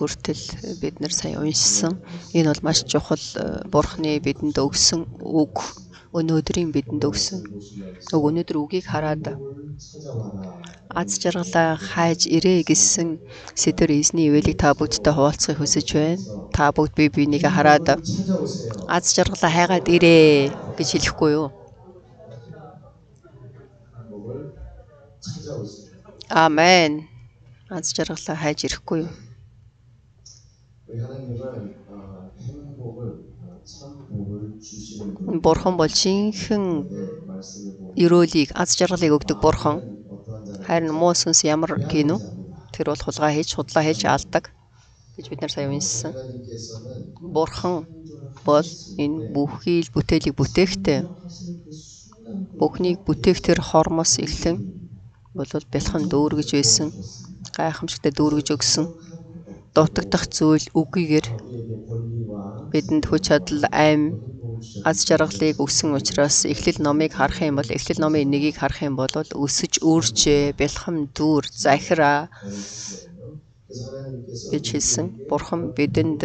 Хүртэл бид нар сая уншсан. Энэ бол маш чухал Бурхны бидэнд өгсөн үг. Өнөөдрийн бидэнд өгсөн үг. Өнөөдөр үгийг хараад аз жаргалаа хайж ирээ гэсэн сэдвэр эзний ивэлийг та бүгдтэй хуваалцахыг хүсэж байна. Та бүгд бие бинийгээ хараад аз жаргалаа хайгаад ирээ гэж хэлэхгүй юу? Амен. аз жаргалаа хайж ирэхгүй юу? Бурхан бол жинхэнэ өрөөлийг, аз жаргалыг өгдөг Бурхан. Харин муу сүнс ямар гинү? Тэр бол худлаа хийж алдаг гэж бид нар сая уншсан. Бурхан бол энэ бүхий л бүтээлийг бүтээхдээ бүхнийг бүтээх тэр хормос эхлэн бол бэлхэн дүүргэж байсан. Гайхамшигтай дүүргэж өгсөн. Дутагдах зүйл үгүйгээр бидэнд хүч чадал, ам, аз жаргалыг өгсөн учраас Эхлэл номыг харах юм бол Эхлэл номын 1-ийг харах юм бол өсөж үржээ, бэлхэм дүүр, захираа гэж хэлсэн. Бурхан бидэнд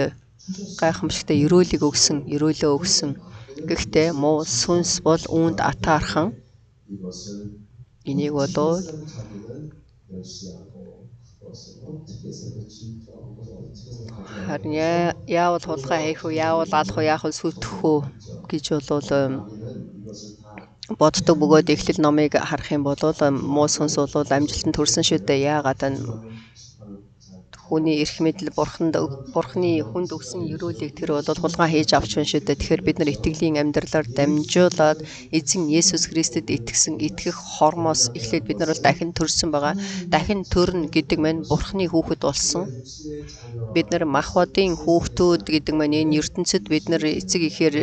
гайхамшигтай өрөөлийг өгсөн, өрөөлөө өгсөн. Гэхдээ муу сүнс бол үүнд атаархан энийг болоо харин яавал хулгай хийх үү, яавал алах уу, яавал сүтэх үү гэж болол боддог бөгөөд Эхлэл номыг харах юм бол муу сүнс бол амжилтанд хүрсэн шүү дээ. Яагаад хүний эрх мэдэл Бурханы хүнд өгсөн өрөөлийг тэр бол хулгай хийж авч байна шүү дээ. Тэгэхээр бид нар итгэлийн амьдралаар дамжуулаад эзэн Есүс Христэд итгэх хормоос эхлээд бид нар бол дахин төрсөн байгаа. Дахин төрнө гэдэг маань Бурханы хүүхэд болсон. Бид нар махбодын хүүхдүүд гэдэг маань энэ ертөнцид бид нар эцэг ихээр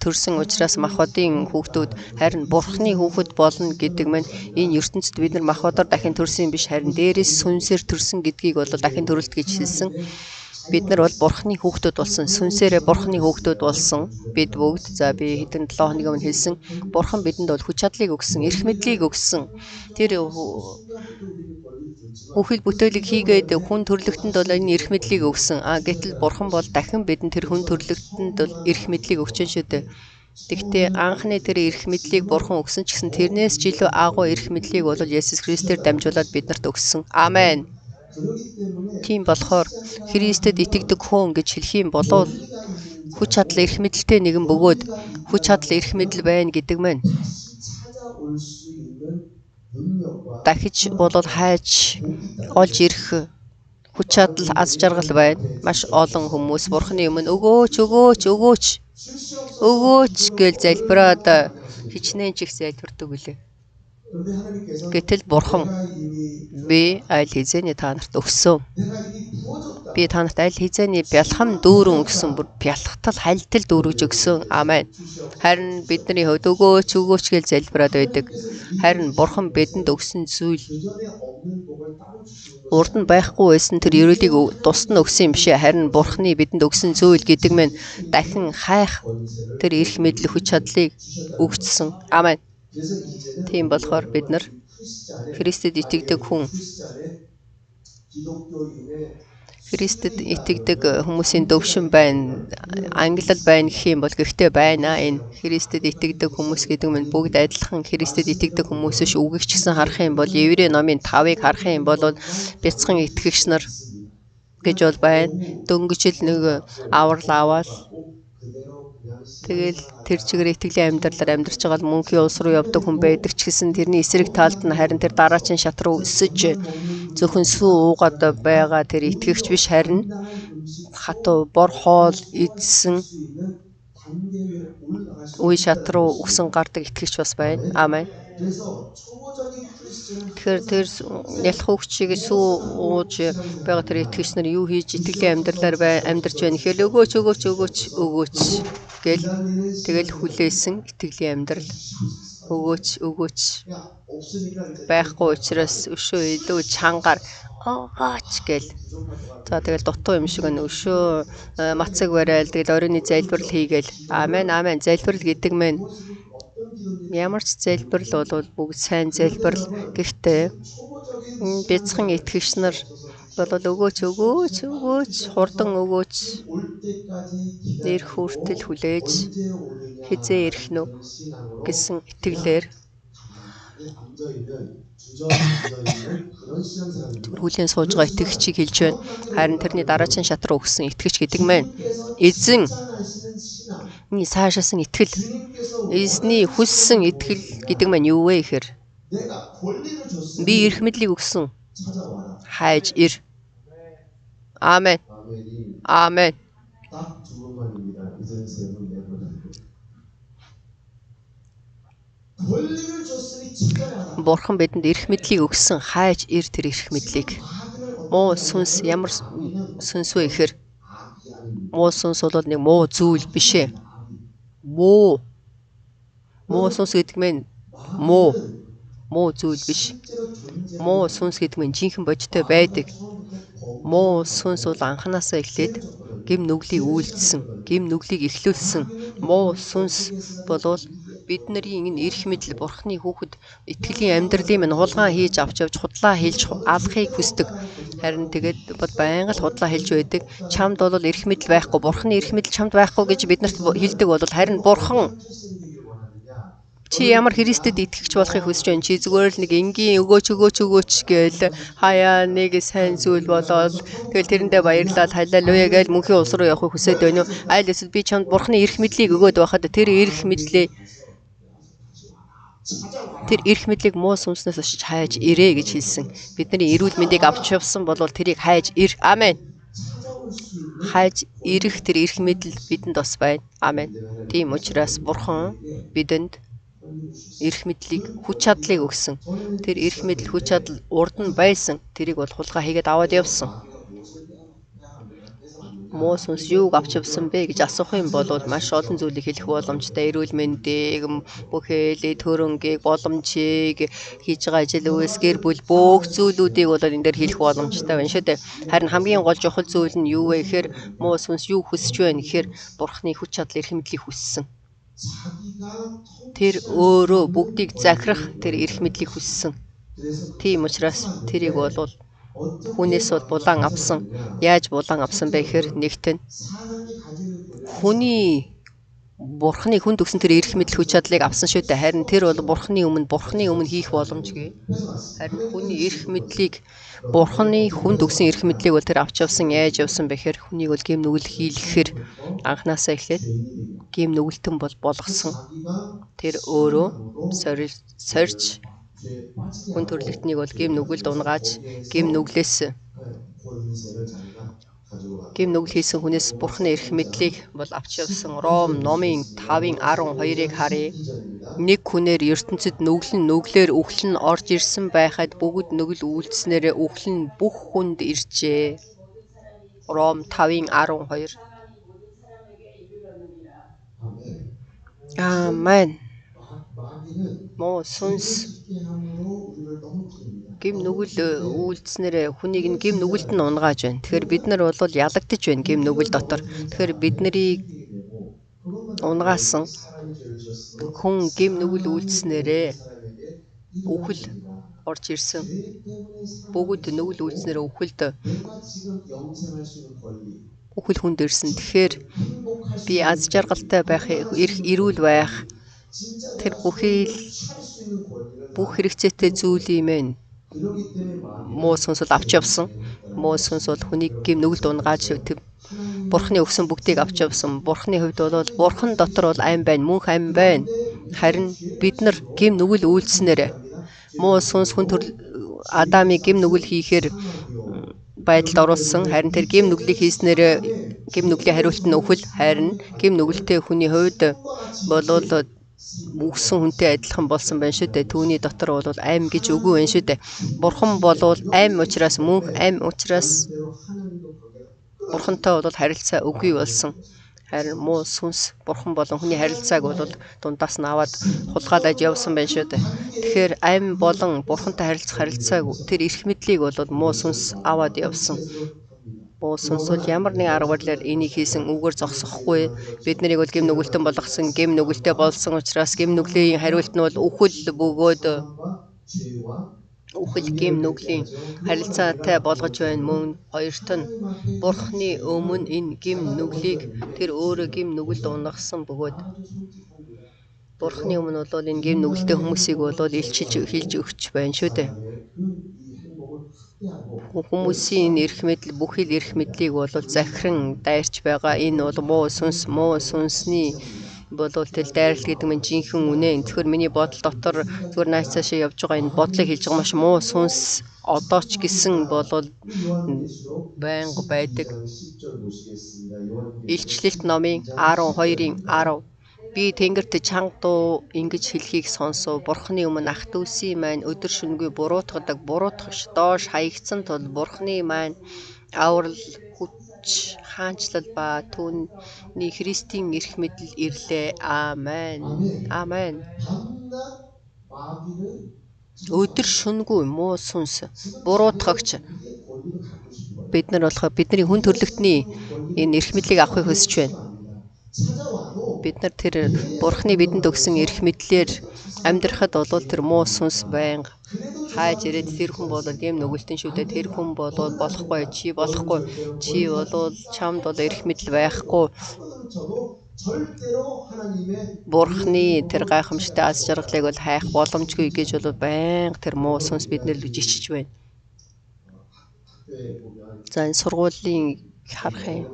төрсэн учраас махбодын хүүхдүүд, харин Бурханы хүүхэд болно гэдэг маань энэ ертөнцид бид нар махбодоор дахин төрсөн биш, харин дээрээс сүнсээр төрсөн гэдгийг бол дахин төрөлт гэж хэлсэн. Бид нар бол Бурханы хүүхдүүд болсон, сүнсээрээ Бурханы хүүхдүүд болсон. Бид бүгд би хэдэн 7 хоногийн өмнө хэлсэн. Бурхан бидэнд бол хүч чадлыг өгсөн, эрх мэдлийг өгсөн. Тэр бүхэл бүтээлийг хийгээд хүн төрлөختөнд бол энэ эрх мэдлийг өгсөн. Гэтэл Бурхан бол дахин бидэнд тэр хүн төрлөختөнд бол эрх мэдлийг өгч шүү дээ. Тэгтээ анхны тэр эрх мэдлийг Бурхан өгсөн ч гэсэн тэрнээс ч илүү агуу эрх мэдлийг бол Есүс Христээр дамжуулаад биднэрт өгсөн. Амен. Тийм болохоор Христэд итгэдэг хүн гэж хэлэх юм бол хүч чадал эрх мэдэлтэй нэгэн бөгөөд хүч чадал эрх мэдэл байна гэдэг маань дахиж болол хайж олж ирэх хүч чадал, аз жаргал байна. Маш олон хүмүүс Бурханы өмнө өгөөч гэж залбираад хичнээн чих залбирдаг үлээ. Гэтэл Бурхан би аль хэзээний та нарт өгсөн. Би та нарт аль хэзээний бялхам дүүрэн өгсөн, бүр бялхтал хальтал дүүргэж өгсөн. Амен. Харин бидний хувьд өгөөч гэж залбираад байдаг. Харин Бурхан бидэнд өгсөн зүйл урд нь байхгүй байсан тэр өрөөлийг тусад нь өгсөн юм биш. Харин Бурханы бидэнд өгсөн зүйл гэдэг нь дахин хайх тэр эрх мэдэл хүч чадлыг өгсөн. Амен. Тийм болохоор бид нар Христэд итгэдэг хүн, Христэд итгэдэг хүмүүсийн төвшин байна. Англиад байна гэх юм бол гэхдээ байна. Энэ Христэд итгэдэг хүмүүс гэдэг нь бүгд адилхан Христэд итгэдэг хүмүүс ш. Үгийг ч гэсэн харах юм бол Еврей номын 5-ыг харах юм бол бяцхан итгэгч нар гэж бол байна. Дөнгөжл нэг аваад тэгэл тэр чигээр итгэлийн амьдралаар амьдарч байгаа мөнхийн улс руу явдаг хүн байдаг ч гэсэн тэрний эсрэг талд нь харин тэр дараачийн шат руу өсөж зөвхөн сүү уугаад байгаа тэр итгэгч биш, харин хатуу бор хоол идсэн үе шат руу өсөн гардаг итгэгч бас байна. Амен. Тэгэхээр тэр ялах хөвчийг сүү ууж байгаа тэр итгэгч нар юу хийж итгэлийн амьдралаар амьдарч байна гэхэл өгөөч гэл тэгэл хүлээсэн итгэлийн амьдрал өгөөч байхгүй учраас өшөө илүү чангаар өгөөч гэл. За тэгэл дутуу юм шиг өшөө мацаг барайл тэгэл оройны залбирал хийгээл. Амен. Залбирал гэдэг мэн ямар ч залбирал бол бүгд сайн залбирал. Гэхдээ бяцхан итгэгч нар болоод өгөөч хурдан өгөөч. 올 때까지 Нэр хүртэл 기다리고 хүлээж 언제 오느냐 хизээ ирэх нү 하는 신앙으로 гэсэн итгэлээр 가만히 앉아 있는 주저앉아 있는 그런 신앙생활입니다. хүлээн сууж байгаа итгэгчийг хэлж байна. Харин тэрний дараагийн шат руу өгсөн итгэгч гэдэг маань эзэн 칭찬하시는 신앙, 사ашаасан итгэл, 주님께서 эзний хүссэн итгэл гэдэг маань юу вэ гэхээр 내가 권리를 би 줬으니 эрх мэдлийг өгсөн. 찾아와라. хайж ир. 아멘. 아멘이 아멘. 딱 두 번만입니다. 이전 세번 네 번. 권리를 줬으니 찾아와라. Бурхан бидэнд эрх мэдлийг өгсөн. хайж ир тэр эрх мэдлийг. Муу сүнс ямар сүнс вэ гэхээр муу сүнс бол нэг муу зүйл биш ээ. Муу сүнс гэдэг нь муу зүйл биш. Муу сүнс гэдэг нь жинхэнэ бодиттой байдаг. Муу сүнс бол анханасаа эхлээд гэм нүглийг үйлдсэн, гэм нүглийг эхлүүлсэн. Муу сүнс болвол бидний энэ эрх мэдэл бурхны хүүхэд итгэлийн амьдралын минь хулгай хийж авч явж худлаа хэлж алахыг хүсдэг. Харин тэгээд бод байнга л худлаа хэлж байдаг. Чамд бол эрх мэдэл байхгүй, бурхны эрх мэдэл чамд байхгүй гэж биднэрт хэлдэг бол харин бурхан чи ямар Христэд итгэгч болохыг хүсэж байна. Чи зүгээр л нэг энгийн өгөөч гээл хаяа нэг сайн зүйл болоод тэгэл тэрэндээ баярлаад халелуя гээл мөнхийн улс руу явахыг хүсэж байна уу? Айл эсвэл би чамд бурхны эрх мэдлийг өгөөд байхад тэр эрх мэдлийг муу сүнснээс очиж хайж ирээ гэж хэлсэн. Бидний эрүүл мэндийг авч явсан бол тэрийг хайж ир. Амен. хайж ирэх тэр эрх мэдэл бидэнд бас байна. Амен. Тийм учраас бурхан бидэнд эрх мэдлийг хүч чадлыг өгсөн. Тэр эрх мэдэл хүч чадал урд нь байсан. Тэрийг бол хулгай хийгээд аваад явсан. Муу сүнс юуг авч явсан бэ гэж асуух юм бол маш олон зүйлийг хэлэх боломжтой. Эрүүл мэндийг, бүхэлээ төрөнгийг, боломжийг, хийж байгаа ажил үйлс, гэр бүл бүх зүйлүүдийг бол энэ дээр хэлэх боломжтой байна шүү дээ. Харин хамгийн гол чухал зүйл нь юу вэ гэхээр муу сүнс юу хүсэж байна гэхээр бурхны хүч чадал эрх мэдлийг хүссэн. Тэр өөрөө бүгдийг захирах тэр эрх мэдлийг хүссэн. Тийм учраас тэрийг бол хүнээс бол булаан авсан. Яаж булаан авсан бэ гэхээр нэгт нь бурхны хүнд өгсөн тэр эрх мэдэл хүч чадлыг авсан шүү дээ. Харин тэр бол бурхны өмнө хийх боломжгүй. Харин хүний эрх мэдлийг бурхны хүнд өгсөн эрх мэдлийг бол тэр авч явсан. Яаж явсан бэ гэхээр хүнийг бол гэм нүгэл хийлгэхээр анханасаа эхлээд гэм нүгэлтэн бол болгосон. Тэр өөрөө сорж хүн төрлөختнийг бол гэм нүгэлд унгааж гэм нүглээс гэм нүгэл хийсэн хүнээс бурхны эрх мэдлийг бол авч явсан. Ром номын 5:12-ыг харъя. Нэг хүнээр ертөнцид нүглээр үхэл нь орж ирсэн байхад бүгд нүгэл үйлдэснээр үхэл нь бүх хүнд иржээ. Ром 5:12. Амен. Муу сүнс гэм нүгэл үйлдэснээр хүнийг нь гэм нүгэлд нь унгааж байна. Тэгэхээр бид нар бол ялагдаж байна гэм нүгэл дотор. Тэгэхээр биднийг унгаасан хүн гэм нүгэл үйлдэснээр үхэл орж ирсэн. Бүгд нүгэл үйлдэснээр үхэл хүнд ирсэн. Тэгэхээр би аз жаргалтай байх, эрүүл байх тэр бүх хэрэгцээтэй зүйлийг мэн муу сүнс бол авч явсан. Муу сүнс бол хүнийг гэм нүгэлд унгааж бурхны өгсөн бүгдийг авч явсан. Бурхны хувьд бол бурхан дотор бол айн байна, мөнх айн байна. Харин бид нар гэм нүгэл үйлдэснээр муу сүнс хүн Адамыг гэм нүгэл хийхээр байдалд оруулсан. Харин тэр гэм нүглийг хийснээр гэм нүглийн хариулт нь үхэл. Харин гэм нүгэлтэй хүний хувьд болвол үгсэн хүнтэй адилхан болсон байна шүү дээ. Түүний дотор бол аим гэж үгүй байна шүү дээ. Бурхан болвол аим учраас, мөнх аим учраас бурхантай бол харилцаа үгүй болсон. Харин муу сүнс бурхан болон хүний харилцааг бол дундаас нь аваад хулгайлаж явсан байна шүү дээ. Тэгэхээр аим болон бурхантай харилцааг тэр эрх мэдлийг бол муу сүнс аваад явсан. Муу сүнс бол ямар нэг арга барилаар энийг хийсэн үгээр зогсохгүй. Бид нарыг бол гэм нүгэлтэн болгосон, гэм нүгэлтэй болсон учраас гэм нүглийн хариулт нь бол үхэл бөгөөд үхэл гим нүглийн харилцаатай болгож байна. Мөн хоёрт нь Бурхны өмнө энэ гим нүглийг тэр өөрөө гим нүгэлд унгасан бөгөөд Бурхны өмнө бол энэ гим нүгэлтэй хүмүүсийг бол илчилж хэлж өгч байна шүү дээ. Хүмүүсийн эрх мэдэл бүхий л эрх мэдлийг бол захиран дайрч байгаа. Энэ бол муу сүнсний бол тэл дайралт гэдэг нь жинхэнэ үнэ. Тэгэхээр миний бодол дотор зүгээр нааш цаашаа явж байгаа энэ бодлыг хэлж байгаа маш муу сүнс одоо ч гэсэн бол байнга байдаг. Илчлэлт номын 12-ийн 10 би тэнгэрт чанга дуу ингэж хэлхийг сонсов. Бурхны өмнө ах дүүсийн маань өдөр шөнөгүй буруутгагч доош хаягдсан тул Бурхны маань аврал хүч хаанчлал ба түүний Христийн эрх мэдэл ирлээ. Аамен. Аамен. Өдөр шөнөгүй муу сүнс буруутгагч бид нар болохоор бидний хүн төрлөختний энэ эрх мэдлийг авахыг хүсэж байна. Бид нар тэр Бурхны бидэнд өгсөн эрх мэдлээр амьдрахад бол тэр муу сүнс байнга хайж ирээд тэр хүн бол гэм нүгэлтэн шүү дээ. Тэр хүн бол болохгүй, чи болохгүй, чи бол чамд бол эрх мэдэл байхгүй. Бурхны тэр гайхамшигтай аз жаргалыг бол хайх боломжгүй гэж бол байнга тэр муу сүнс биднэр л жичиж байна. За энэ сургуулийн харах юм.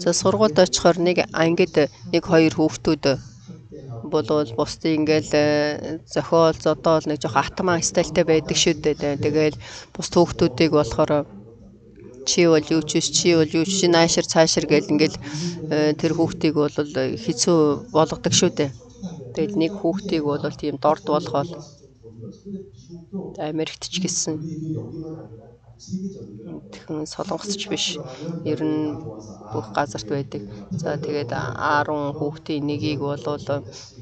За сургуульд очихоор нэг ангид 1-2 хүүхдүүд болвол бусдын ингээл зохиол зодоол нэг жоох атман стайлтай байдаг шүү дээ. Тэгэл бус хүүхдүүдийг болохоор чи бол юу чи наашир цаашир гэл ингээл тэр хүүхдийг бол хэцүү болгодог шүү дээ. Тэгэл нэг хүүхдийг бол тийм дорд болгоод Америкт ч гэсэн тэгхэн солонгосч биш. Ер нь бүх газарт байдаг. За тэгээд 10 хүүхдийн нэгийг бол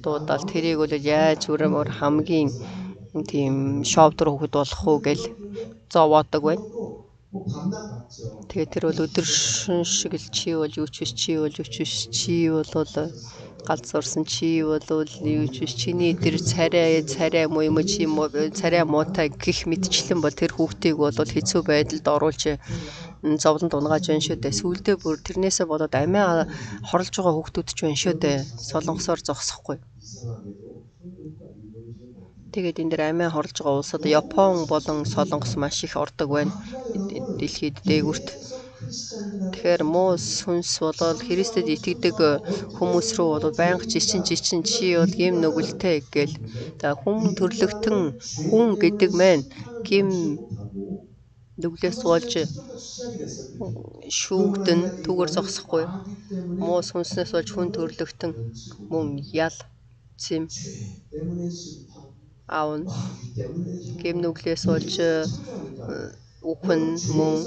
дуудаал тэрийг бол яаж өрөмөр хамгийн тийм шовдор хүүхэд болох уу гэл зовоодог байна. Тэгээд тэр бол өдөр шиг л чи бол юу ч биш, чи бол галзуурсан, чи бол юу ч биш, чиний тэр царай муутай гих мэтчлэн бол тэр хүүхдийг бол хэцүү байдалд оруулж зовлонд унгааж байна шүү дээ. Сүүлдээ бүр тэрнээсээ болоод амиа хорлож байгаа хүүхдүүд ч байна шүү дээ. Солонгосоор зогсохгүй. Тэгээд энэ дэр амиа хорлож байгаа улсад Япон болон Солонгос маш их ордог байна. Дэлхийд дээгүүрт. Тэгэхээр муу сүнс болол Христэд итгэдэг хүмүүс рүү бол байнга жичин чи бол гим нүгэлтэй гэл. За хүн төрлөختөн хүн гэдэг маань гим нүглээс болж шүүгдэн түгээр зогсохгүй. Муу сүнснээс болж хүн төрлөختөн мөн ял цэм аавн гим нүглээс болж үхэн мөн.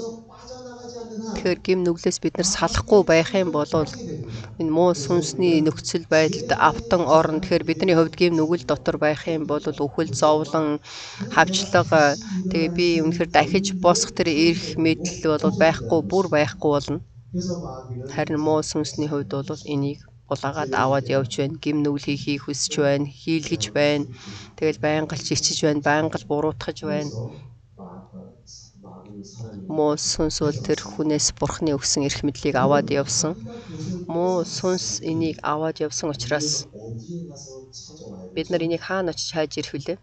Тэгэхээр гим нүглээс бид нар салахгүй байх юм бол энэ муу сүнсний нөхцөл байдалд автан орно. Тэгэхээр бидний хувьд гим нүгэл дотор байх юм бол үхэл зовлон хавчлага тэгээ би үнэхээр дахиж босох тэр эрх мэдэл бол байхгүй болно. Харин муу сүнсний хувьд бол энийг булаагаад аваад явж байна. Гим нүгэл хийхийг хүсэж байна, хийлгэж байна. Тэгэл байнга л чичиж байна, байнга л буруутгаж байна. Муу сүнс бол тэр хүнээс Бурхны өгсөн эрх мэдлийг аваад явсан. Муу сүнс энийг аваад явсан учраас бид нар энийг хаана очиж хайж ирэх вүлээ?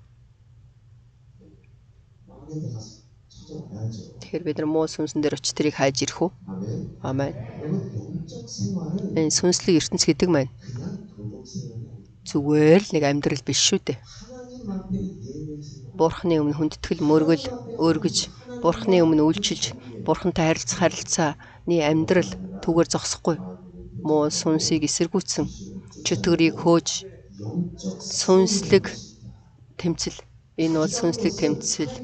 Тэгэхээр бид нар муу сүнсэн дээр очиж тэрийг хайж ирэх үү? Аамен. Энэ сүнслэг ертөнц гэдэг маань зүгээр л нэг амьдрал биш шүү дээ. Бурхны өмнө хүндэтгэл мөргөл өргөж, Бурхны өмнө үйлчилж, Бурхантай харилцааны амьдрал түгээр зогсохгүй. Муу сүнсийг эсэргүүцсэн, чөтгөрийг хөөж, сүнслэг тэмцэл. Энэ бол сүнслэг тэмцэл.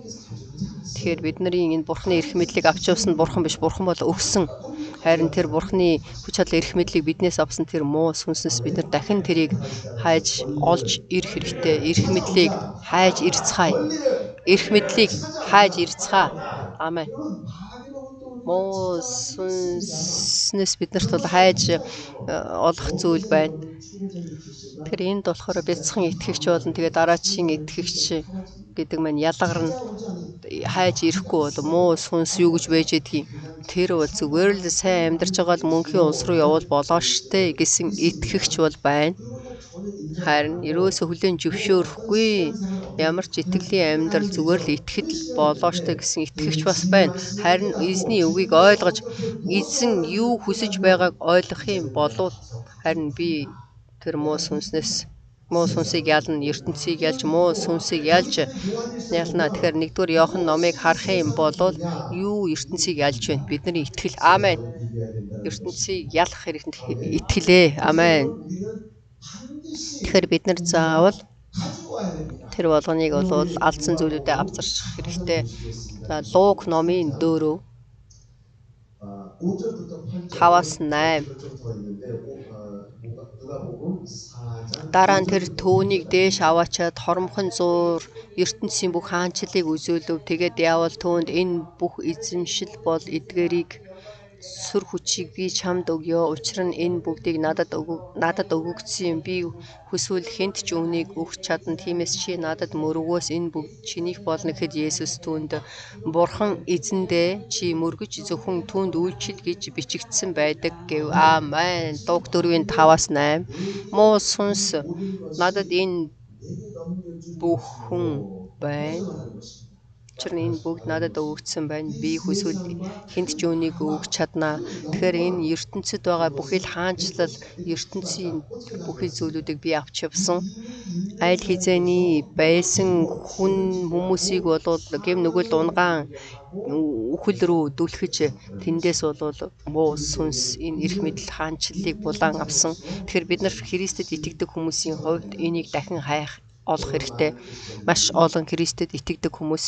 Тэгэхээр бидний энэ Бурхны эрх мэдлийг авч явсан Бурхан биш, Бурхан бол өгсөн. Харин тэр Бурхны хүч чадал эрх мэдлийг биднээс авсан тэр муу сүнснээс бид нар дахин тэрийг хайж олж ирэх хэрэгтэй. Эрх мэдлийг хайж ирцгаая. Эрх мэдлийг хайж ирцгаая. Аамен. Муу сүнснээс биднэрт бол хайж олох зүйл байна. Тэгэхээр энд болохоор бяцхан итгэгч болон тэгээ дараачийн итгэгч гэдэг маань ялгарна. Хайж ирэхгүй бол муу сүнс юу гэж байж идгийг тэр бол зүгээр л сайн амьдарч байгаа л мөнхийн улс руу явбал болоо штэ гэсэн итгэгч бол байна. Харин ерөөсө хүлээн зөвшөөрөхгүй ямар ч итгэлийн амьдрал зүгээр л итгэхэд л болоо штэ гэсэн итгэгч бас байна. Харин эзний үгийг ойлгож эзэн юу хүсэж байгааг ойлгох юм болов харин би тэр муу сүнсийг ялна, ертөнцийг ялж муу сүнсийг ялж ялна. Тэгэхээр 1-р Иохан номыг харах юм бол юу ертөнцийг ялж байна? Бидний итгэл. Аамен. ертөнцийг ялах хэрэгт итгэлээ. Аамен. Тэгэхээр бид нар заавал тэр болгоныг бол алдсан зүйлүүдэд авчирч хэрэгтэй. За Лук номын 4 5-аас 8. Дараа нь тэр түүнийг дээш аваачаад хоромхон зуур ертөнцийн бүх хаанчлалыг үзүүлв. Тэгээд яавал түүнд энэ бүх эзэмшил бол эдгээрийг сүр хүчийг би чамд өгье. Учир нь энэ бүгдийг надад өгөгдсөн. Би хүсвэл хэнд ч үүнийг өгч чадна. Тиймээс чи надад мөргөөс энэ бүгд чинийх болно гэхэд Есүс түүнд Бурхан эзэндээ чи мөргөж зөвхөн түүнд үйлчил гэж бичигдсэн байдаг гэв. Аамен. Лук 4:5-аас 8. Муу сүнс надад энэ бүхэн байна. Учир нь энэ бүгд надад өгөгдсөн байна. Би хүсвэл хэнд ч үүнийг өгч чаднаа. Тэгэхээр энэ ертөнцид байгаа бүхий л хаанчлал, ертөнцийн бүхий зүйлүүдийг би авч явсан. Айл хизээний байсан хүмүүсийг бол гэм нүгэл унгаан үхэл рүү дүлхэж тэндээс бол муу сүнс энэ эрх мэдэл хаанчлалыг булаан авсан. Тэгэхээр бид нар Христэд итгэдэг хүмүүсийн хувьд энийг дахин хайх олох хэрэгтэй. Маш олон Христэд итгэдэг хүмүүс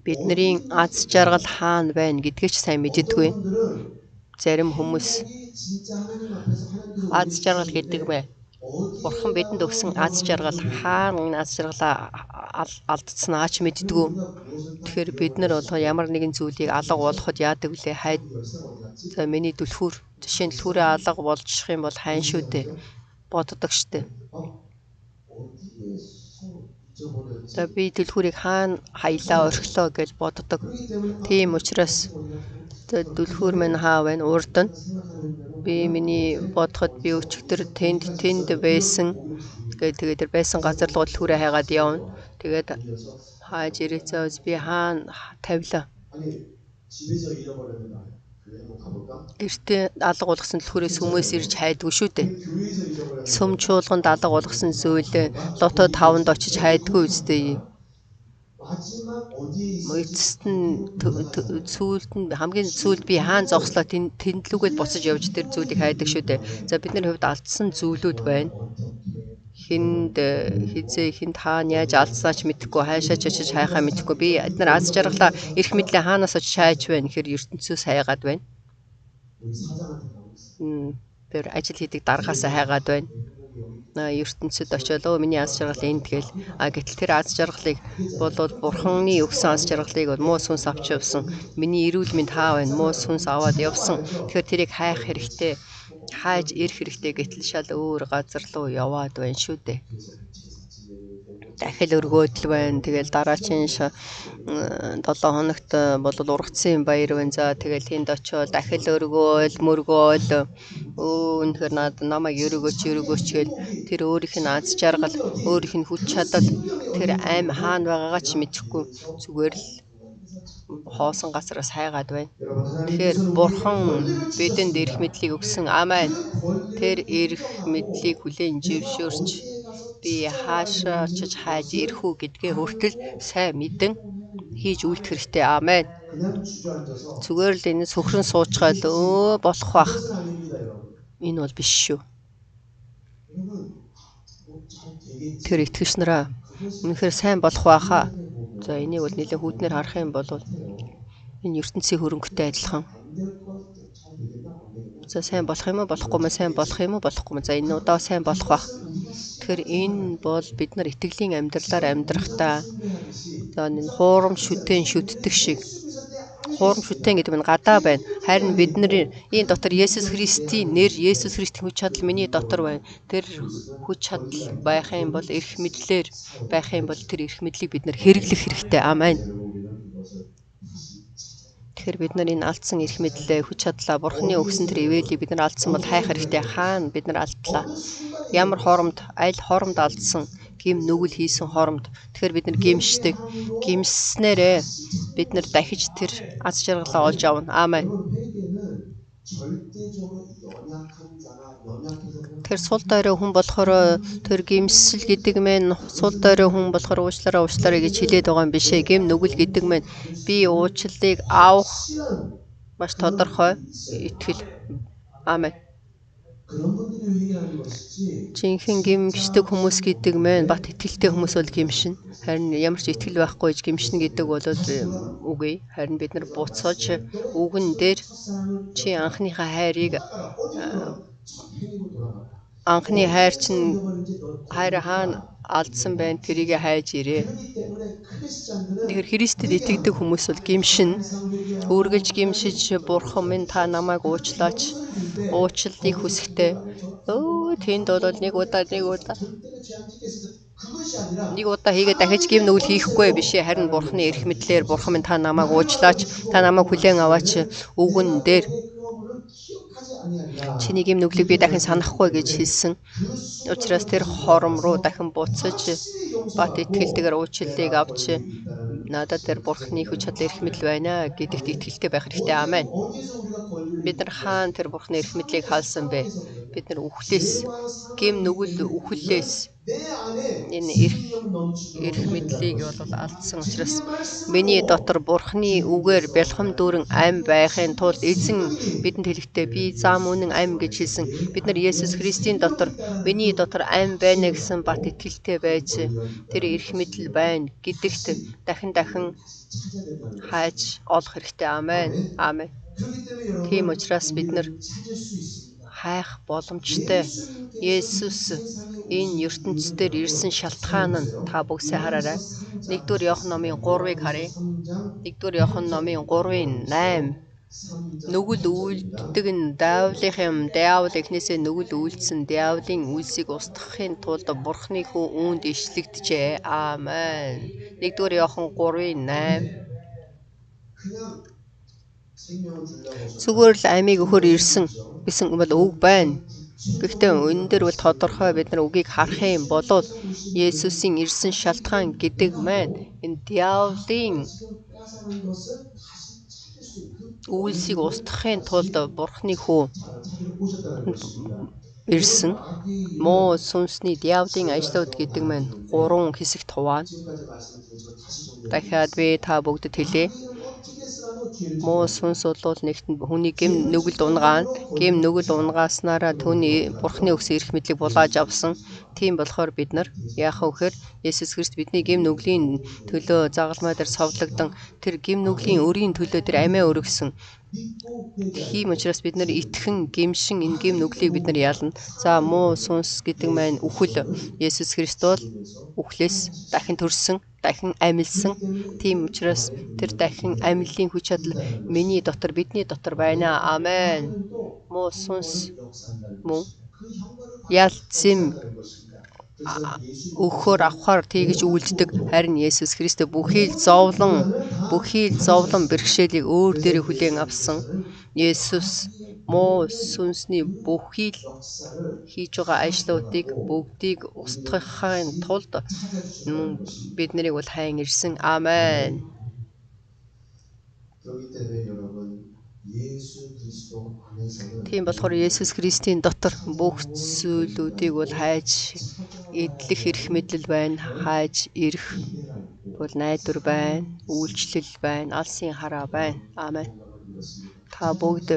бидний аз жаргал хаана байна гэдгийг ч сайн мэддэггүй. Зарим хүмүүс аз жаргал гэдэг бай. Бурхан бидэнд өгсөн аз жаргал хаана энэ аз жаргалаа алдсан ч мэддэггүй. Тэгэхээр бид нар бол ямар нэгэн зүйлийг алга болоход яадаг вүлээ хайд. За миний түлхүүр жишээ нь түлхүүрээ алга болчих юм бол хайн шүү дээ. Боддог штэ. За би түлхүүрийг хаана хаялаа орхилоо гэж боддог. Тийм учраас түлхүүр минь хаа байна? Урд нь. Би миний бодоход би өчигдөр тэнд байсан. Тэгээд тэр байсан газар руу түлхүүрээ хайгаад явна. Тэгээд хааж ирээцээс би хаана тавилаа. Гэртээ алга болгосон түлхүүрээс хүмүүс ирж хайдгүй шүү дээ. Сүм чуулганд алга болгосон зүйлээ лото 5-нд очиж хайдгүй үстэй. Эцэст нь цүүлд нь хамгийн цүүлд би хаана зогслоо тэндлүүгээд буцаж явж тэр зүйлийг хайдаг шүү дээ. За бидний хувьд алдсан зүйлүүд байна. Хинд хаана яаж алдсаач мэдэхгүй, хайшаач очиж хайхаа мэдэхгүй. Би эдгээр аз жаргалаа эрх мэдлээ хаанаас очиж хайж байна гэхээр ертөнцөөс хайгаад байна. Тэр ажил хийдэг даргаасаа хайгаад байна. ертөнцид очиод миний аз жаргал энд гээл. Гэтэл тэр аз жаргалыг бол Бурханы өгсөн аз жаргалыг бол муу сүнс авч явсан. Миний эрүүл мэнд хаа байна? Муу сүнс аваад явсан. Тэгэхээр тэрийг хайх хэрэгтэй. Хайж ирэх хэрэгтэй гэтэл шал өөр газар руу яваад байна шүү дээ. Дахил өргөөдөл байна. Тэгэл дараачийн 7 хоногт бол ургацсан баяр байна. За тэгэл тэнд очиод дахил өргөөл, мөргөөл үнэхээр намайг өргөөч гэл тэр өөрийнх нь аз жаргал, өөрийнх нь хүч чадал тэр аим хаана байгаагаа ч мэдэхгүй зүгээр л хоосон газараас хайгаад байна. Тэгэхээр Бурхан бидэнд эрх мэдлийг өгсөн. Аамен. Тэр эрх мэдлийг хүлээн зөвшөөрч би хаашаа очиж хайж ирэх үү гэдгээ хүртэл сайн мэдэн хийж үйлдэх хэрэгтэй. Аамен. Зүгээр л энэ сөхрөн суучгаад болох бах. Энэ бол биш шүү. Тэр итгэгч нараа үнэхээр сайн болох байхаа. За энийг бол нэлээд хүүтнээр харах юм бол энэ ертөнцийн хөрөнгөтэй адилхан. За сайн болох юм уу, болохгүй мó, сайн болох юм уу, болохгүй мó. За энэ удаа сайн болох байх. Тэгэхээр энэ бол бид нар итгэлийн амьдралаар амьдрахдаа за энэ хуурам шүтэн шүтдэг шиг Хуурам шүтэн гэдэг нь гадаа байна. Харин бидний дотор Есүс Христийн нэр, Есүс Христийн хүч чадал миний дотор байна. Тэр хүч чадал байх юм бол эрх мэдлэр байх юм бол тэр эрх мэдлийг бид нэр хэрэглэх хэрэгтэй. Амен. 내려보기는 그것을 다시 찾아야 돼. Тэгэхээр бид нар энэ алдсан эрх мэдлээ, хүч чадлаа, Бурхны өгсөн тэр ивэлийг бид нар алдсан бол хайх хэрэгтэй. Хаана бид нар алдлаа? 어느 순간에 Ямар хоромд, аль хоромд алдсан? Гим нүгэл хийсэн хоромд. Тэгэхээр бид нар гимшдэг. Гимснээрээ бид нар дахиж тэр аз жаргалаа олж авна. Амен. 여러분 회개는 절대적으로 연약한 자나 연약해서 Тэр сул дойроо хүн болохоор тэр гимсэл гэдэг мэн сул дойроо хүн болохоор уучлаарай гэж хэлээд байгаа юм биш ээ. Гим нүгэл гэдэг мэн би уучлалыг авах 확실한 маш тодорхой итгэл. Амен. 그런 분들이 회개하는 것이지 Жинхэнэ гимшдэг хүмүүс гэдэг мэн бат итгэлтэй хүмүүс бол гимшин. Харин ямар ч итгэл байхгүй ч гимшин гэдэг бол үгүй. Харин бид нар буцаж үгэн дээр 첫사랑을 чи анхныхаа хайрыг 어디로 첫 회개로 돌아가라. анхны хайр чинь 잃어버린지 너를 хайр хаана алдсан байна тэрийг хайж ирээ. 그렇기 때문에 크리스찬들은 Тэгэхээр Христэд итгэдэг хүмүүс бол гимшин. Үргэлж гимшиж бурхан минь та намайг уучлаач. Уучлалыг хүсэхтэй. Өө тэнд бол нэг удаа 절대로 죄안 짓겠어. 그것이 아니라 нэг удаа хийгээд дахиж гим нүгэл хийхгүй биш ээ. Харин бурханы эрх мэдлэр бурхан минь та намайг уучлаач. Та намайг хүлээн аваач. Үгэн дээр 그거를 기억하지 아니하리라. чиний гим нүглийг би дахин санахгүй гэж хэлсэн. Учираас тэр хором руу дахин буцаж бат итгэлтэйгээр уучлалыг авч надад тэр бурханы хүч чадал эрх мэдэл байна гэдэгт итгэлтэй байх хэрэгтэй. Амен. 어디서 우리가 권리를 Бид нар хаана тэр бурханы эрх мэдлийг хаалсан бэ? Бид нар үхлээс гим нүгэл үхлээс 내 안에 энэ 생명 넘치도록 эрх мэдлийг бол алдсан учраас 그 말씀을 миний дотор бурхны үгээр бэлхэм дүүрэн ам байхын тулд эзэн бидэнд хэлэхдээ би зам үнэн ам гэж хэлсэн. Бид нар Есүс Христийн дотор миний дотор ам байна гэсэн бат итгэлтэй байж тэр эрх мэдэл байна гэдэгт дахин 찾아야 된다는 거예요. хайж олох хэрэгтэй. Амен. Амен. 그렇기 때문에 여러분 Тийм учраас бид нар 찾을 수 있습니다. хайх боломжтой. Есүс энэ ертөнцид ирсэн шалтгаан нь та бүгсээ хараарай. 1-р Иохан номын 3-ыг харъя. 3장 1-р Иохан номын 3-ын 8. 3절 Нүгэл үйлддэг нь диаволын юм. Диавол эхнээсээ нүгэл үйлдсэн диаволын үйлсийг устгахын тулд Бурхны хүү үүнд ишлэгдэжээ. Амен. 1-р Иохан 3-ын 8. 그냥 생명을 주려고 해서 Зүгээр л амийг өгөхөр ирсэн гэсэн бол үг байна. Гэхдээ энэ дээр бол тодорхой бид нар үгийг харах юм бол Есүсийн ирсэн шалтгаан гэдэг маань энэ диаволын 지금 빼앗아간 것을 다시 찾을 수 있는 үйлсийг устгахын тулд Бурхны хүү 찾으러 오셨다는 것입니다. ирсэн. 악이 Муу сүнсний диаволын ажлууд гэдэг маань 3 хэсэгт хуваана. 지금까지 말씀드렸지만 다시 정리해 Дахиад би та бүгдэд хэлье. 악의는 어떻게 쓰라도 죄를 Муу сүнс бол нэгт хүний гим нүгэл унгаана. Гим нүгэл унгааснараа түүний Бурхны өгсөн эрх мэдлийг булааж авсан. Тийм болохоор бид нар яах вэ гэхээр Есүс Христ бидний гим нүглийн төлөө загалмай дээр совлогдсон тэр гим нүглийн өрийн төлөө тэр амиа өргөсөн. 믿고 회개하라. Тийм учраас бид нар итгэн гимшин энэ гим нүглийг бид нар ялна. За муу сүнс гэдэг маань үхэл. Есүс Христ бол үхлээс дахин төрсөн, дахин амилсан. Тийм учраас тэр дахин амиллын хүч чадал миний дотор, бидний дотор байна. Амен. 또 Муу сүнс 역사한다는 мөн 그 형벌을 ялцсан 받는다는 것입니다. 그래서 예수 өгөхөр авахаар тэгж үйлддэг. Харин Есүс Христ бүхий л зовлон бэрхшээлийг өөр дээрээ хүлээн авсан. Есүс муу сүнсний бүхий л 역사를 хийж байгаа ажлуудыг бүгдийг устгахын тулд бид нарыг бол хайн ирсэн. Амен. 그렇기 때문에 여러분 예수 그리스도 안에서는 Тийм болохоор Есүс Христийн дотор бүх зүйлүүдийг бол хайж эдлэх эрх мэдэл байна. Хайж ирэх 회개가 있고 бол найдвар байна. Үйлчлэл байна. Алсын хараа байна. Амен. 이렇습니다. Та бүгд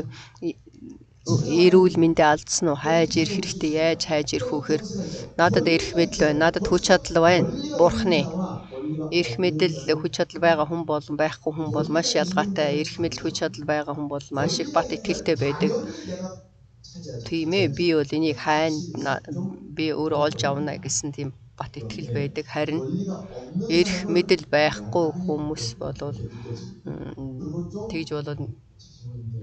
эрүүл мэндэ алдсан уу? Хайж ирэх хэрэгтэй. Яаж хайж ирэх вэ гэхээр надад эрх мэдэл байна. Надад хүч чадал байна. Бурхны эрх мэдэл хүч чадал байгаа хүн болон байхгүй хүн бол маш ялгаатай. Эрх мэдэл хүч чадал байгаа хүн бол маш их бат итгэлтэй байдаг. 내가 찾아야 돼. Тийм ээ. Би бол энийг хайна. Би өөрөө олж авна гэсэн тийм бат итгэл байдаг. Харин 권리가 없는 эрх мэдэл байхгүй хүмүүс бол 느껴집니다. 그리고 Тэгж болоод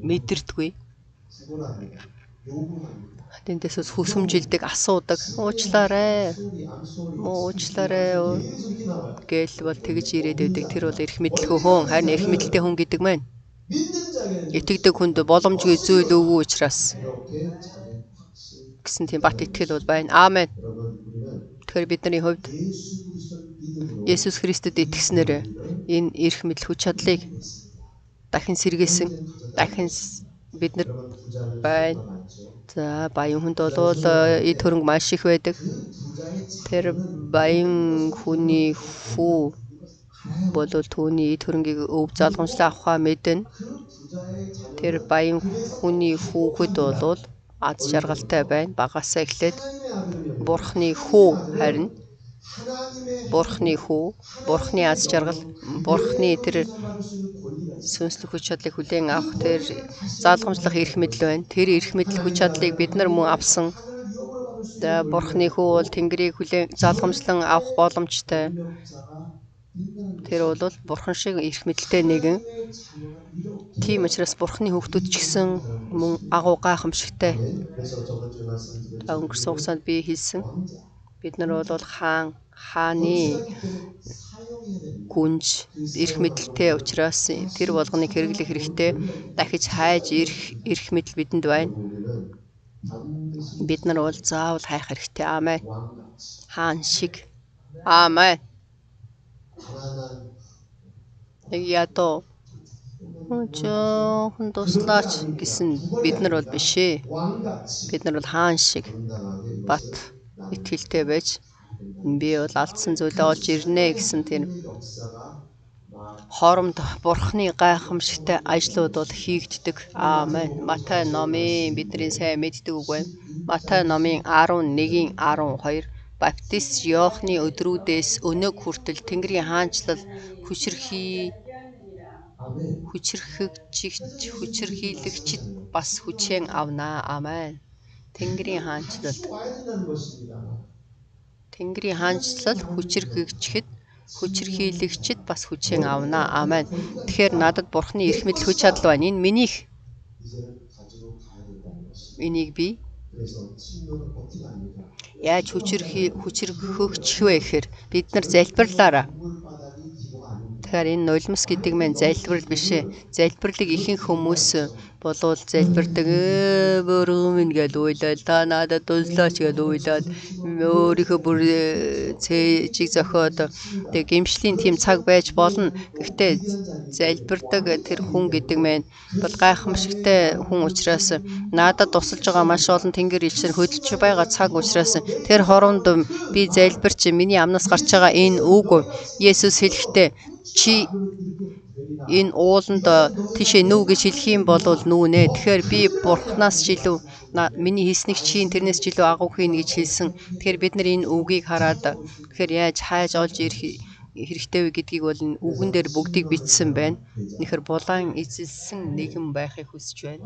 мэдэрдэггүй. Тэндээсээс хүсэмжилдэг, асуудаг. Уучлаарай. Гээл бол тэгж ирээд байдаг. Тэр бол эрх мэдлэхүү хүн. Харин эрх мэдлэлтэй хүн гэдэг маань итгэдэг хүнд боломжгүй зүйл өгөө учраас гэсэн тийм бат итгэл бол байна. Аамен. Тэгэхээр бидний хувьд Есүс Христэд итгэснээр энэ эрх мэдэл хүч чадлыг дахин сэргээсэн. Дахин биднэр байна. За баян хүнд бол эд хөрөнгө маш их байдаг. Тэр баян хүний хүү бол түүний эд хөрөнгийг өв залгамжлан авахаа мэднэ. Тэр баян хүний хүүхэд бол аз жаргалтай байна. Багасаа эхлээд Бурхны хүү харин Бурхны хүү, Бурхны аз жаргал, Бурхны тэр сүнслэг хүч чадлыг хүлээн авах тэр залгамжлах эрх мэдэл байна. Тэр эрх мэдэл хүч чадлыг бид нар мөн авсан. Бурхны хүү бол Тэнгэрийг хүлээн залгамжлан авах боломжтой. Тэр бол Бурхан шиг эрх мэдэлтэй нэгэн. Тийм учраас Бурхны хүүхдүүд ч гэсэн мөн агуу гайхамшигтай. Өнгөрсөн хугацаанд би хэлсэн. Бид нар бол хааны гүнж эрх мэдэлтэй учраас тэр болгоныг хэрэглэх хэрэгтэй. Дахиж хайж эрх мэдэл бидэнд байна. Бид нар бол заавал хайх хэрэгтэй. Аамен. Хаан шиг. Аамен. Ядуу жоохон туслаач гэсэн бид нар бол биш ээ. Бид нар бол хаан шиг бат итгэлтэй байж би бол алдсан зүйлээ олж ирнэ гэсэн тэр хоромд Бурхны гайхамшигтай ажлууд бол хийгддэг. Аамен. Матай номын бидний сайн мэддэг үг байна. Матай номын 11:12 Баптист Иохны өдрүүдээс өнөөг хүртэл Тэнгэрийн хаанчлал хүчрхийлэгчид бас хүчээн авнаа. Аамен. Тэнгэрийн хаанчлал хүчрхийлэгчид бас хүчээн авнаа. Аамен. Тэгэхээр надад Бурхны эрх мэдэл хүч чадал байна. Энэ минийх. Энийг би яаж хүчрхэгч вэ гэхээр бид нар залбирлаараа. Тэгэхээр энэ нулимс гэдэг маань залбирал биш ээ. Залбирлыг ихэнх хүмүүс болвол залбирдаг бөрөө минь гэж уйлаад та надад туслаач гэж уйлаад өөрийнхөө бүр цэжиг зохиод тэг гимшлийн тийм цаг байж болно. Гэхдээ залбирдаг тэр хүн гэдэг маань бол гайхамшигтай хүн учраас надад тусалж байгаа маш олон тэнгэр элчээр хөдөлж байгаа цаг учраас тэр хоронд би залбирч миний амнаас гарч байгаа энэ үг Есүс хэлэхдээ чи энэ ууланд тийшээ нүү гэж хэлэх юм бол нүүнэ. Тэгэхээр би Бурханаас ч илүү миний хийснийг чинь тэрнээс ч илүү агуу хийнэ гэж хэлсэн. Тэгэхээр бид нар энэ үгийг хараад тэгэхээр яаж хайж олж ирэх хэрэгтэй вэ гэдгийг бол энэ үгэн дээр бүгдийг бичсэн байна. Нэхэр булаан эзэлсэн нэгэн байхыг хүсэж байна.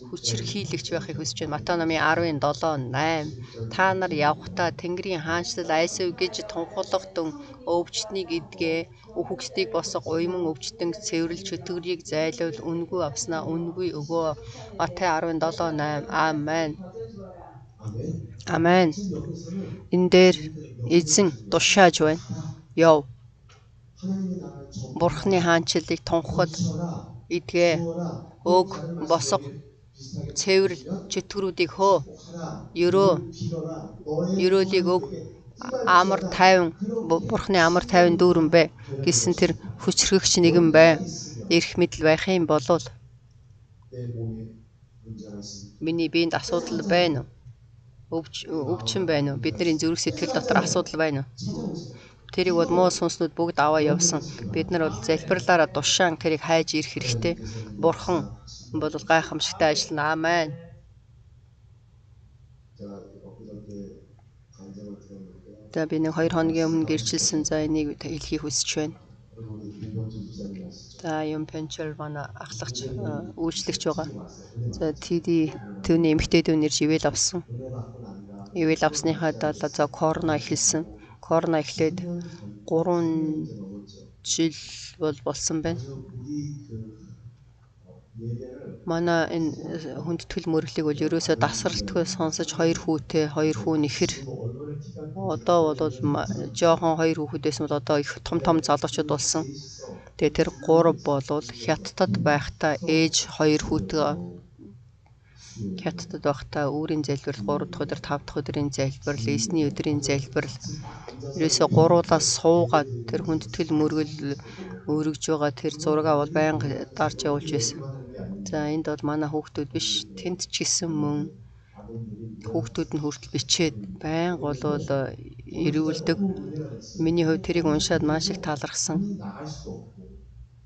Хүчрхийлэгч байхыг хүсэж байна. Матай номын 17:8 та нар явхдаа Тэнгэрийн хаанчлал айсав гэж тунхаглахтун өвчтнийг идгээ үхэгсдийг босго уйман өвчтөн цэвэрлж чөтгөрийг зайлуул үнгүй авснаа үнгүй өгөө. Матай 17:8 Аамен. Аамен. Энэ дээр эзэн тушааж байна. Яв. Бурхны хаанчлалыг тунхаг идгээ өг босго цэвэрл чөтгөрүүдийг хөө ерөөлийг өг амар тайван Бурхны амар тайван дүүрэн бай гэсэн тэр хүчрхэгч нэгэн бай. Эрх мэдэл байх юм болов миний биед асуудал байна уу? Өвчин байна уу? Бидний зүрх сэтгэл дотор асуудал байна уу? Тэрийг бол муу сүнснүүд бүгд аваа явсан. Бид нар бол залбирлаараа тушаан тэрийг хайж ирэх хэрэгтэй. Бурхан бол гайхамшигтай ажиллана. Аамен. За би нэг 2 хоногийн өмнө гэрчилсэн за энийг хэлхийг хүсэж байна. За юм пенчер манай ахлагч үйлчлэгч байгаа. За түүний эмэгтэй дүү нэр ивэл авсан. Ивэл авсныхаа дараа за корона эхэлсэн. Корона эхлээд 3 жил бол болсон байна. 아주 우리 예배를 Манай энэ хүндэтгэл мөрөглийг бол ерөөсөө дасралтгүй сонсож хоёр хүү нэхэр 지금 얼마나 키가 одоо бол жоохон хоёр хүүхэдээс нь одоо их том залуучууд болсон. Тэгээ тэр 3 болвол хятадд байхдаа ээж 2 хүүтэй хятадд байхдаа үүрийн залбирал 3 дахь өдөр 5 дахь өдрийн залбирал эсний өдрийн залбирал ерөөсөө гуруулаас суугаад тэр хүндэтгэл мөргөл өргөж байгаа тэр зургаа бол байнга дарж явуулж байсан. За энд бол манай хүүхдүүд биш тэнд ч гэсэн мөн хүүхдүүд нь хүртэл бичээд байнга болвол ирүүлдэг. Миний хувьд тэрийг уншаад маш их таалархсан. 나갈 수도 없고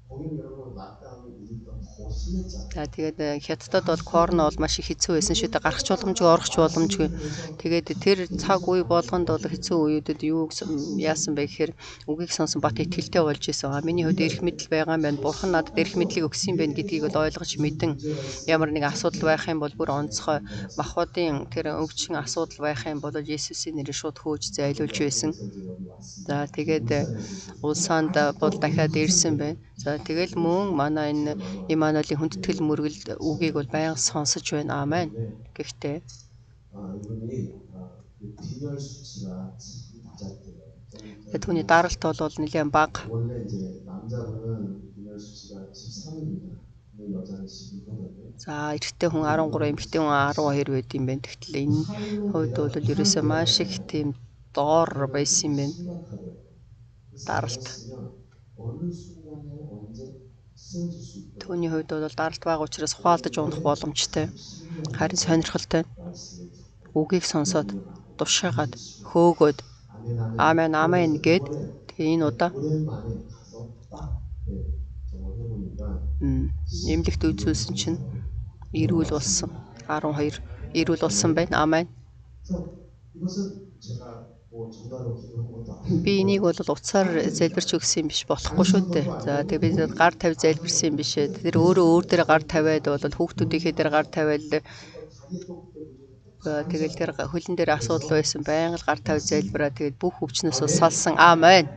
거기는 여러분 락다운이 우리보다 더 심했잖아요. За тэгээд хятадд бол корона бол маш их хэцүү байсан шүү дээ. Гарах ч боломжгүй, орох ч боломжгүй. Тэгээд тэр цаг үе болгонд бол хэцүү үеүүдэд юу яасан бэ гэхээр үгийг сонсон бат итгэлтэй болж исэн. Миний хувьд эрх мэдэл байгаа юм байна. Бурхан надад эрх мэдлийг өгсөн юм байна гэдгийг бол ойлгож мэдэн ямар нэг асуудал байх юм бол бүр онцгой махбодын тэр өвчин асуудал байх юм бол Есүсийн нэрээр шууд хөөж зайлуулж байсан. За тэгээд улсаанд бол дахиад ирсэн байна. За тэгэл мөн манай энэ Имануелийн хүндэтгэл мөргөлд үгийг бол байнга сонсож байна. Аамен. Гэхдээ 이분이 빈혈 수치가 참 낮았대요. түүний даралт бол нэлээд бага. 원래 이제 남자분은 빈혈 수치가 13입니다. 여자는 12거든요. За эрэгтэй хүн 13, эмэгтэй хүн 12 байд юм байна. Тэгтэл энэ хувьд бол ерөөсөө маш их тийм доор байсан юм байна. даралт. 어느 순간에 언제 쓰러질 수 있도록 Түүний хувьд бол даралт бага учраас ухаалдаж унах боломжтой. Харин сонирхолтой. Үгийг сонсоод тушаагаад хөөгөөд аамен аамен гэд тэгээ энэ удаа 오랜만에 가서 딱 정말 해보니까 эмнэлэгт үзүүлсэн чинь эрүүл болсон. 12 эрүүл болсон байна. Аамен. 그래서 이것은 제가 뭐 전화로 기도한 것도 아니고 Би энийг бол утсаар залбирч өгсөн юм биш болохгүй шүү дээ. За тэгээ би гар тавь залбирсан юм биш ээ. Тэр өөр дээр гар тавиад бол хүүхдүүдийнхээ дээр гар тавиад тэгэл тэр хөлн дээр асуудал байсан. Байнга гар тавь залбираа тэгээд бүх өвчнөөс салсан. Аамен.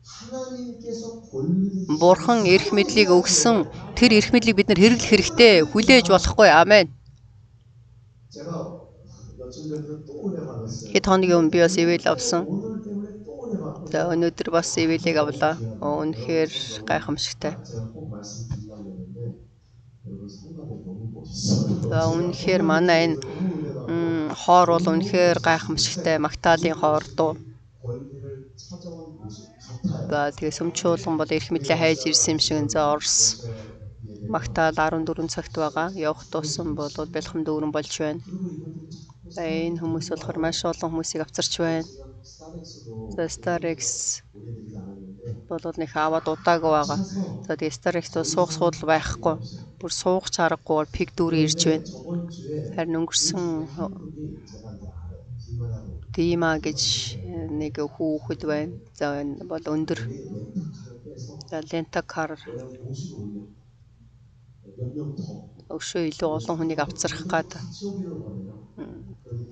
하나님께서 권리를 Бурхан эрх мэдлийг өгсөн. Тэр эрх мэдлийг бид нар хэрэглэх хэрэгтэй. Хүлээж болохгүй. Аамен. 제가 며칠 전에 또 은혜 받았어요. Хэд хоногийн өмнө би бас ивэл авсан. 오늘 때문에 또 은혜 받고 За өнөөдөр бас ивэлийг авлаа. Үнэхээр гайхамшигтай. 제가 꼭 말씀드리려고 했는데 여러분 성가대 너무 멋있어요. За үнэхээр манай энэ хоор бол үнэхээр гайхамшигтай. Магтаалын хоор дуу. 권리를 찾아온 모습 같아요. За тэгээ сүмчүүлэн бол эрх мэдлээ хайж ирсэн юм шиг. За Орос магтаал 14 цагт байгаа. Явах тусам бол бэлхэм дүүрэн болж байна. За энэ хүмүүс болохоор маш олон хүмүүсийг авчирч байна. За Starex бол нэг аваад удаагүй байгаа. За тэгээ Starex бол суух суудал байхгүй. Бүр суух чаргагүй пиг дүүрэн ирж байна. Харин өнгөрсөн Дима гэж нэг хүүхэд байна. За энэ бол өндөр. За Lentakar өшөө илүү олон хүнийг авцрах гад.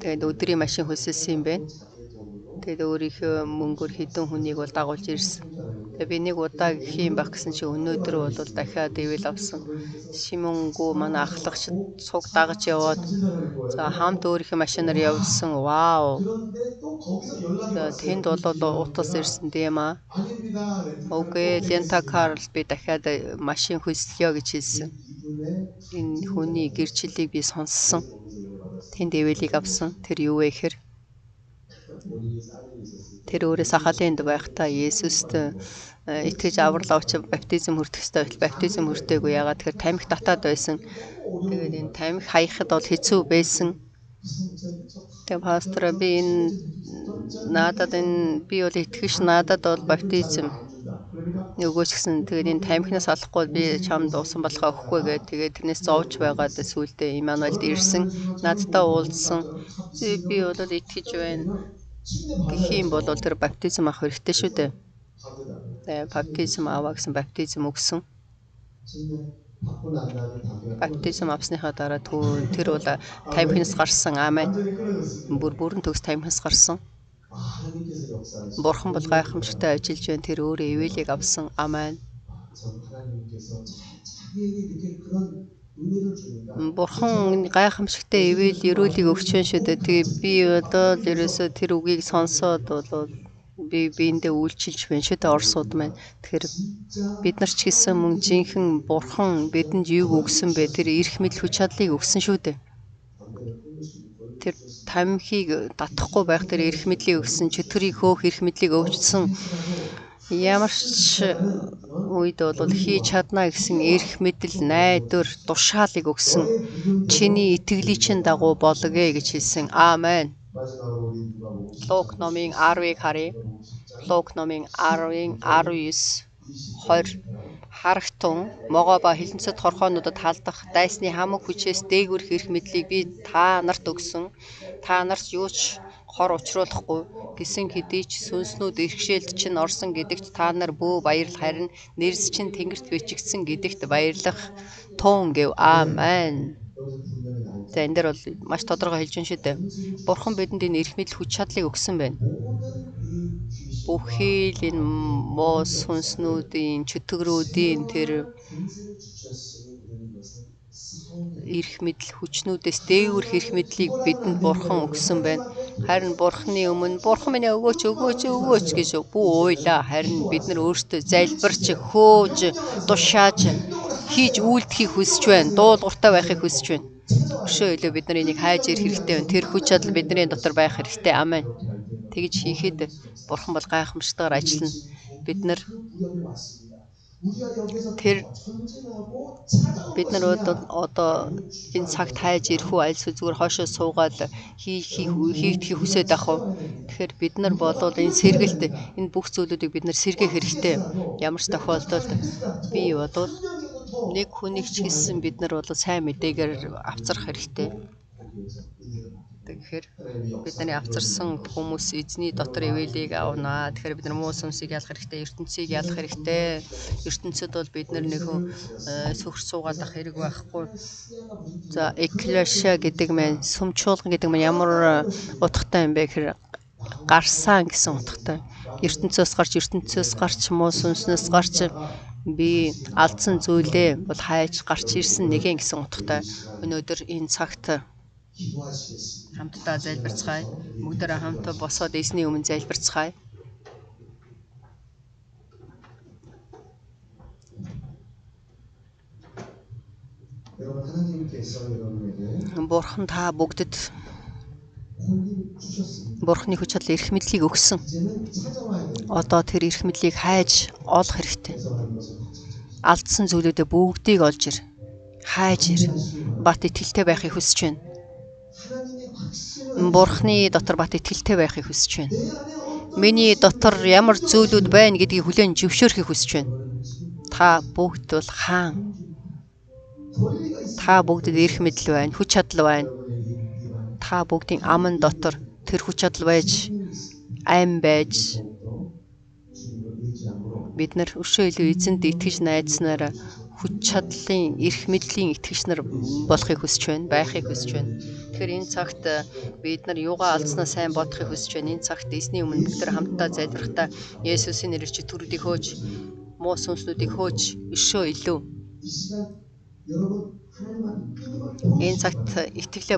Тэгээд өдрийн машин хөсөлсөн юм байна. Тэгээд өөрийнхөө мөнгөөр хэдэн хүнийг бол дагуулж ирсэн. Тэгээд би нэг удаа гэх юм байх гэсэн чи өнөөдөр бол дахиад ивэл авсан. Шимэнгүү манай ахлагч цуг дагаж яваад за хамт өөрийнхөө машинаар явсан. Вау. Тэнд бол утас ирсэн Дима. Окей, Lentakar би дахиад машин хөслөё гэж хэлсэн. Энэ хүний гэрчлэлийг би сонссон. Тэнд ивэлийг авсан. Тэр юу вэ гэхээр тэр өөрөө сахалынд байхдаа Есүст итгэж аврал авч баптизм хүртэх ёстой байтал баптизм хүртээгүй. Ягаад тэгэхээр тамхи татаад байсан. Тэгээд энэ тамхи хаяхад бол хэцүү байсан. Тэгээ пастор би би бол итгэж надад бол баптизм нөгөөч гэсэн тэгээд энэ тамхинаас алахгүй би чамд уусан болохоо өгөхгүй гэдэг. Тэгээд тэрнээс зовж байгаад сүулдэ Имануэлд ирсэн. Надтай уулзсан. Би бол итгэж байна. Гэх юм бол тэр баптизм авах хэрэгтэй шүү дээ. Тэгээд баптизм аваа гэсэн баптизм өгсөн. Баптизм авсныхаа дараа тэр бол тамхинаас гарсан. Аамен. Бүрэн төгс тамхинаас гарсан. 하나님께서 역사하시는 Бурхан бол гайхамшигтай ажиллаж байна. Тэр өөрөө ивэлийг авсан. Амен. 전 하나님께서 자기에게 이렇게 그런 은혜를 주니까 Бурхан гайхамшигтай ивэл өрөөлийг өгч байна шүү дээ. Тэгээ би одоо л ерөөсөө тэр үгийг сонсоод бол би биэндээ үйлчилж байна шүү дээ орсууд маань. Тэгэхээр 진짜 бид нар ч гэсэн мөн жинхэнэ Бурхан бидэнд юуг өгсөн бэ? Тэр эрх мэдэл хүч чадлыг өгсөн шүү дээ. 담배를 끊으시고 Тэр тамхиг татахгүй байх тэр эрх мэдлийг өгсөн, чөтгөрийг хөөх эрх мэдлийг өгсөн. Ямар ч үед бол хийж чадна гэсэн эрх мэдэл, найдвар, тушаалыг өгсөн. Чиний итгэлийн чин дагуу болгоё гэж хэлсэн. Аамен. 마지막으로 우리 누가복음 Лук номын 10-ыг харъя. Лук номын 10-ын 19, 20 харагтун могоо ба хилэнцэд хорхоонуудад халдах дайсны хамаг хүчээс дээгүрх эрх мэдлийг би та нарт өгсөн. Та нарт юу ч хор учруулахгүй гэсэн хэдий ч сүнснүүд иргэшээлд чинь орсон гэдэгт та нар бөө баярлах харин нэрс чинь тэнгэрт бичигдсэн гэдэгт баярлах тун гэв. Аамен. 여기서 분명히 나오죠. За энэ дээр бол маш тодорхой хэлж байна шүү дээ. Бурхан бидэнд энэ эрх мэдэл хүч чадлыг өгсөн байна. 모든 이 귀신 Бүхий л энэ муу сүнснүүдийн, чөтгөрүүдийн тэр 권세를 주셨으니 우리는 이것을 사용해야 эрх мэдэл хүчнүүдээс дээгүрх эрх мэдлийг бидэнд Бурхан өгсөн байна. Харин Бурханы өмнө Бурхан минь өгөөч гэж бүү уйлаа. Харин бид нар өөрсдөө залбирч, хөөж, тушааж хийж үйлдэхийг хүсэж байна. Дуулууртай байхыг хүсэж байна. Өшөө илүү бид нар энийг хайж ирэх хэрэгтэй байна. Тэр хүч чадал бидний дотор байх хэрэгтэй. Амен. Тэгж хийхэд Бурхан бол гайхамшигтайгаар ажиллана. Бид нар 그 무렵이 왔습니다. 우리가 여기서 тэр 전진하고 찾아오는 бид нар одоо энэ цагт хайж ирэх үү альс зүгээр хойшоо суугаад хийгдэхийг хүсээд ах уу. Тэгэхээр бид нар болвол энэ сэргэлт энэ бүх зүйлүүдийг бид нар сэргээх хэрэгтэй. Ямар ч тохиолдолд би болвол нэг хүнийг ч гэсэн бид нар бол сайн мэдээгээр авчрах хэрэгтэй. Тэгэхээр бидний авчирсан хүмүүс эзний дотор ивэлийг авнаа. Тэгэхээр бид нар муу сүнсийг ялах хэрэгтэй, ертөнцийг ялах хэрэгтэй. ертөнцид бол бид нар нэгэн сөхөр суугаад ах хэрэг байхгүй. За эклешя гэдэг маань сүмчуулган гэдэг маань ямар утгатай юм бэ гэхээр гарсан гэсэн утгатай. ертөнцөөс гарч муу сүнснээс гарч би алдсан зүйлээ бол хайж гарч ирсэн нэгэн гэсэн утгатай. Өнөөдөр энэ цагт хамтдаа залбирцгаая. Бүгдээрээ хамтдаа босоод эзний өмнө залбирцгаая. 여러분 하나님께서 여러분에게 Бурхан та бүгдэд 권리를 주셨습니다. Бурханы хүч чадал эрх мэдлийг өгсөн. 이제는 찾아와야 됩니다. Одоо тэр эрх мэдлийг хайж олох хэрэгтэй. 그래서 하는 것을 찾아주십시오. Алдсан зүйлүүдээ бүгдийг олж ир. Хайж ир. Бат итгэлтэй байхыг хүсэж байна. 하나님의 확신을 Бурханы дотор бат итгэлтэй байхыг хүсэж байна. 내 안에 어떤 Миний дотор ямар зүйлүүд байна гэдгийг хүлээн зөвшөөрөхийг хүсэж байна. Та бүгд бол хаан. 권리가 있습니다. Та бүгдэд эрх мэдэл байна, хүч чадал байна. 여러분에게 위기만 Та бүгдийн аман дотор тэр хүч чадал байж, ам байж 주님을 의지함으로 бид нар өшөө илүү эзэнд итгэж найдснараа хүч чадлын эрх мэдлийн итгэгч нар болохыг хүсэж байна, байхыг хүсэж байна. Тэгэхээр энэ цагт бид нар юугаа алдснаа сайн бодохыг хүсэж байна. Энэ цагт эзний өмнө бүгд хамтдаа залбирахдаа Есүсийн нэрээр чи төрөлийг хөөж, муу сүнслүүдийг хөөж өшөө илүү 이 시간 여러분 하나님 앞에 끊임없이 энэ цагт итгэлээ